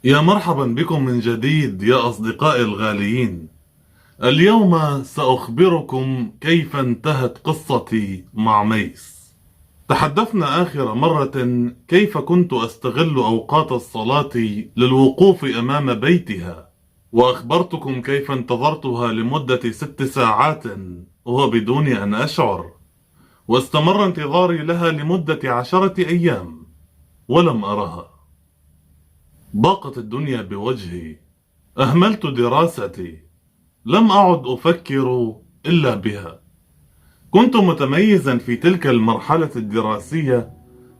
يا مرحبا بكم من جديد يا أصدقائي الغاليين. اليوم سأخبركم كيف انتهت قصتي مع ميس. تحدثنا آخر مرة كيف كنت أستغل أوقات الصلاة للوقوف أمام بيتها، وأخبرتكم كيف انتظرتها لمدة 6 ساعات وبدون أن أشعر، واستمر انتظاري لها لمدة 10 أيام ولم أرها. ضاقت الدنيا بوجهي، أهملت دراستي، لم أعد أفكر إلا بها. كنت متميزا في تلك المرحلة الدراسية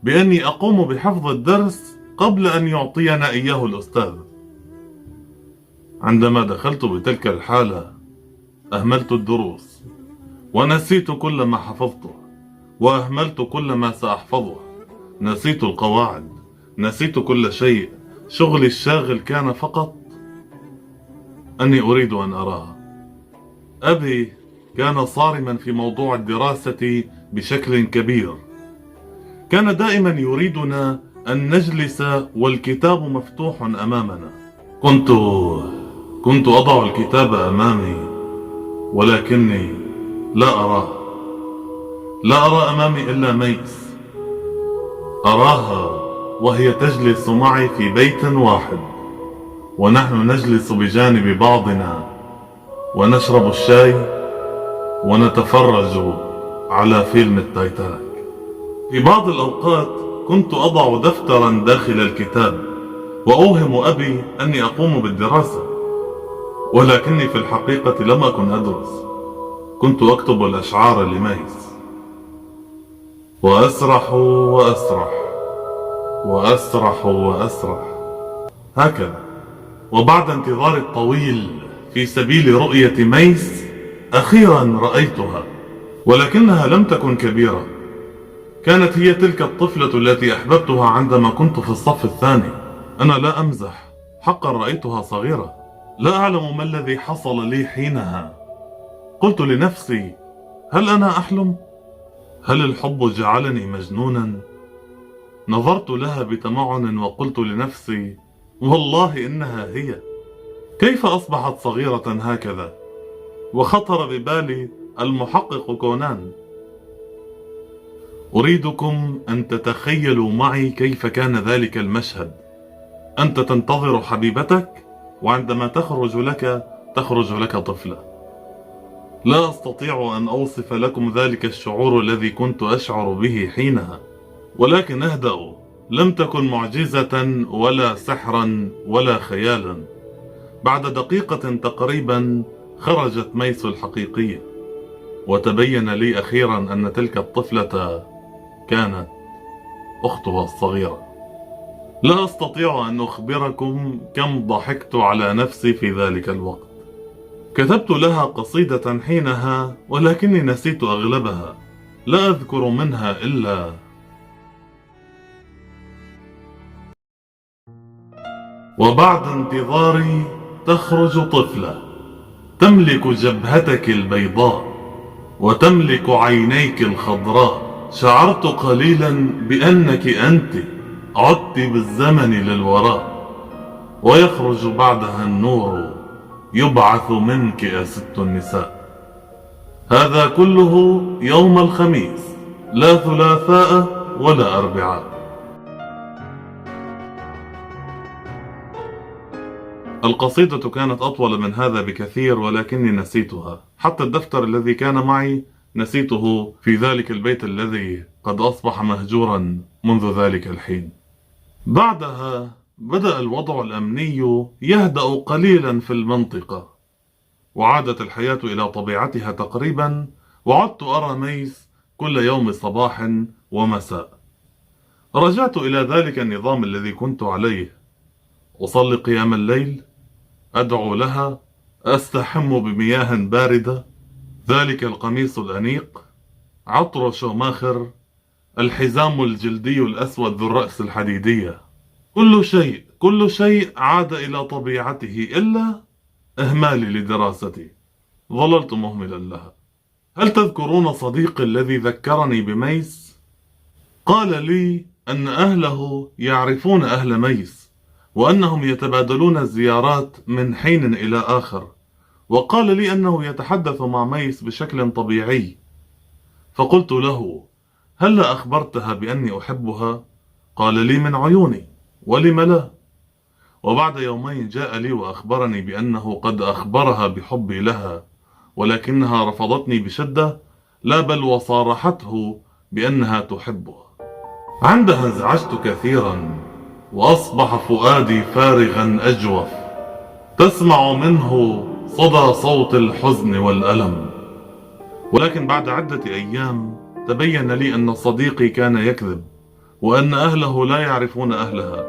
بأني أقوم بحفظ الدرس قبل أن يعطينا إياه الأستاذ. عندما دخلت بتلك الحالة أهملت الدروس، ونسيت كل ما حفظته، وأهملت كل ما سأحفظه. نسيت القواعد، نسيت كل شيء. شغلي الشاغل كان فقط أني أريد أن أراها. أبي كان صارما في موضوع الدراسة بشكل كبير. كان دائما يريدنا أن نجلس والكتاب مفتوح أمامنا. كنت كنت أضع الكتاب أمامي، ولكني لا أراه. لا أرى أمامي إلا ميس. أراها وهي تجلس معي في بيت واحد، ونحن نجلس بجانب بعضنا ونشرب الشاي ونتفرج على فيلم التايتانيك. في بعض الأوقات كنت أضع دفترا داخل الكتاب وأوهم أبي أني أقوم بالدراسة، ولكني في الحقيقة لم أكن أدرس. كنت أكتب الأشعار لميس، وأسرح وأسرح وأسرح وأسرح هكذا. وبعد انتظار طويل في سبيل رؤية ميس، أخيرا رأيتها، ولكنها لم تكن كبيرة. كانت هي تلك الطفلة التي أحببتها عندما كنت في الصف الثاني. أنا لا أمزح، حقا رأيتها صغيرة. لا أعلم ما الذي حصل لي حينها. قلت لنفسي: هل أنا أحلم؟ هل الحب جعلني مجنونا؟ نظرت لها بتمعن وقلت لنفسي: والله إنها هي. كيف أصبحت صغيرة هكذا؟ وخطر ببالي المحقق كونان. أريدكم أن تتخيلوا معي كيف كان ذلك المشهد. أنت تنتظر حبيبتك، وعندما تخرج لك طفلة. لا أستطيع أن أوصف لكم ذلك الشعور الذي كنت أشعر به حينها. ولكن اهدأوا، لم تكن معجزة ولا سحرا ولا خيالا. بعد دقيقة تقريبا خرجت ميس الحقيقية، وتبين لي أخيرا أن تلك الطفلة كانت أختها الصغيرة. لا أستطيع أن أخبركم كم ضحكت على نفسي في ذلك الوقت. كتبت لها قصيدة حينها، ولكني نسيت أغلبها. لا أذكر منها إلا: وبعد انتظاري تخرج طفلة، تملك جبهتك البيضاء وتملك عينيك الخضراء. شعرت قليلا بأنك أنت عدت بالزمن للوراء، ويخرج بعدها النور يبعث منك يا ست النساء. هذا كله يوم الخميس، لا ثلاثاء ولا أربعاء. القصيدة كانت أطول من هذا بكثير، ولكني نسيتها. حتى الدفتر الذي كان معي نسيته في ذلك البيت الذي قد أصبح مهجورا منذ ذلك الحين. بعدها بدأ الوضع الأمني يهدأ قليلا في المنطقة، وعادت الحياة إلى طبيعتها تقريبا، وعدت أرى ميس كل يوم صباح ومساء. رجعت إلى ذلك النظام الذي كنت عليه: أصلي قيام الليل، أدعو لها، أستحم بمياه باردة، ذلك القميص الأنيق، عطر شوماخر، الحزام الجلدي الأسود ذو الرأس الحديدية. كل شيء عاد إلى طبيعته إلا إهمالي لدراستي. ظللت مهملا لها. هل تذكرون صديقي الذي ذكرني بميس؟ قال لي أن أهله يعرفون أهل ميس، وأنهم يتبادلون الزيارات من حين إلى آخر، وقال لي أنه يتحدث مع ميس بشكل طبيعي. فقلت له: هل أخبرتها بأني أحبها؟ قال لي: من عيوني، ولم لا؟ وبعد يومين جاء لي وأخبرني بأنه قد أخبرها بحبي لها، ولكنها رفضتني بشدة، لا بل وصارحته بأنها تحبه. عندها انزعجت كثيرا، وأصبح فؤادي فارغا أجوف، تسمع منه صدى صوت الحزن والألم. ولكن بعد عدة أيام تبين لي أن صديقي كان يكذب، وأن أهله لا يعرفون أهلها،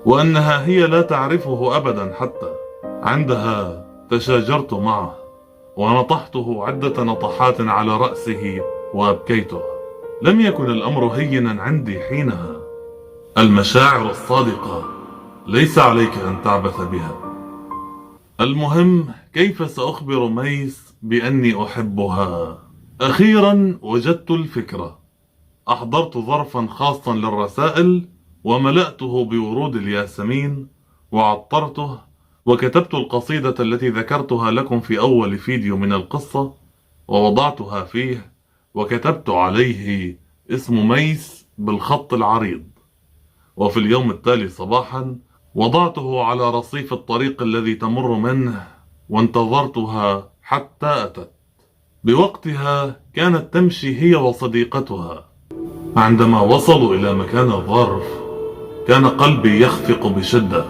وأنها هي لا تعرفه أبدا حتى. عندها تشاجرت معه، ونطحته عدة نطحات على رأسه وأبكيته. لم يكن الأمر هينا عندي حينها. المشاعر الصادقة ليس عليك أن تعبث بها. المهم، كيف سأخبر ميس بأني أحبها؟ أخيرا وجدت الفكرة. أحضرت ظرفا خاصا للرسائل، وملأته بورود الياسمين، وعطرته، وكتبت القصيدة التي ذكرتها لكم في أول فيديو من القصة، ووضعتها فيه، وكتبت عليه اسم ميس بالخط العريض. وفي اليوم التالي صباحا وضعته على رصيف الطريق الذي تمر منه، وانتظرتها حتى أتت. بوقتها كانت تمشي هي وصديقتها. عندما وصلوا إلى مكان الظرف كان قلبي يخفق بشدة.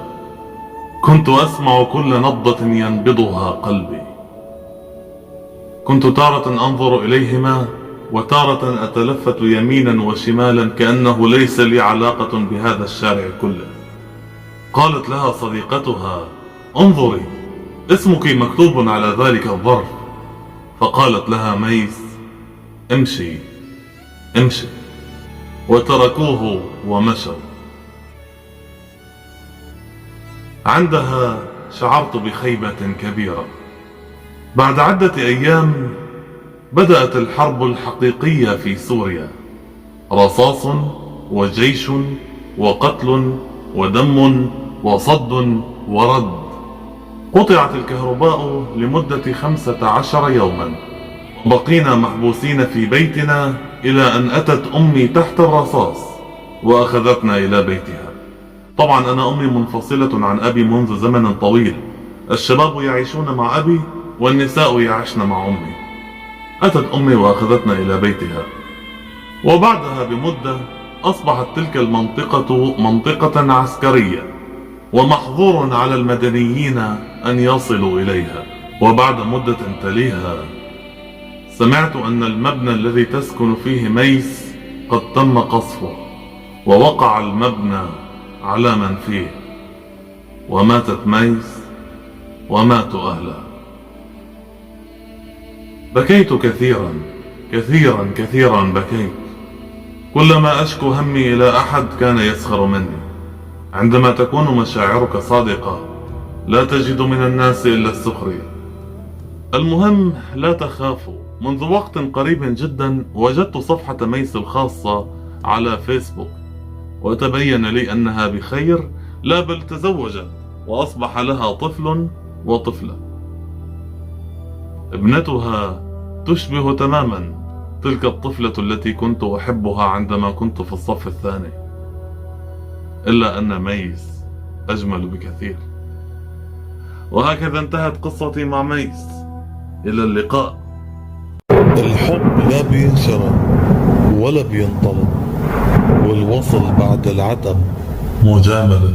كنت أسمع كل نبضة ينبضها قلبي. كنت تارة أنظر إليهما، وتارة أتلفت يمينا وشمالا كأنه ليس لي علاقة بهذا الشارع كله. قالت لها صديقتها: انظري، اسمك مكتوب على ذلك الظرف. فقالت لها ميس: امشي امشي. وتركوه ومشوا. عندها شعرت بخيبة كبيرة. بعد عدة أيام بدأت الحرب الحقيقية في سوريا. رصاص وجيش وقتل ودم وصد ورد. قطعت الكهرباء لمدة 15 يوما، بقينا محبوسين في بيتنا إلى أن أتت أمي تحت الرصاص وأخذتنا إلى بيتها. طبعا أنا أمي منفصلة عن أبي منذ زمن طويل. الشباب يعيشون مع أبي والنساء يعيشن مع أمي. أتت أمي وأخذتنا إلى بيتها، وبعدها بمدة أصبحت تلك المنطقة منطقة عسكرية، ومحظور على المدنيين أن يصلوا إليها. وبعد مدة تليها سمعت أن المبنى الذي تسكن فيه ميس قد تم قصفه، ووقع المبنى على من فيه، وماتت ميس وماتوا أهلها. بكيت كثيرا كثيرا كثيرا، بكيت. كلما أشكو همي إلى أحد كان يسخر مني. عندما تكون مشاعرك صادقة لا تجد من الناس إلا السخرية. المهم، لا تخافوا. منذ وقت قريب جدا وجدت صفحة ميس الخاصة على فيسبوك، وتبين لي أنها بخير، لا بل تزوجت وأصبح لها طفل وطفلة. ابنتها تشبه تماما تلك الطفلة التي كنت أحبها عندما كنت في الصف الثاني، إلا أن ميس أجمل بكثير. وهكذا انتهت قصتي مع ميس. إلى اللقاء. الحب لا بينشرى ولا بينطلب، والوصل بعد العتب مجاملة.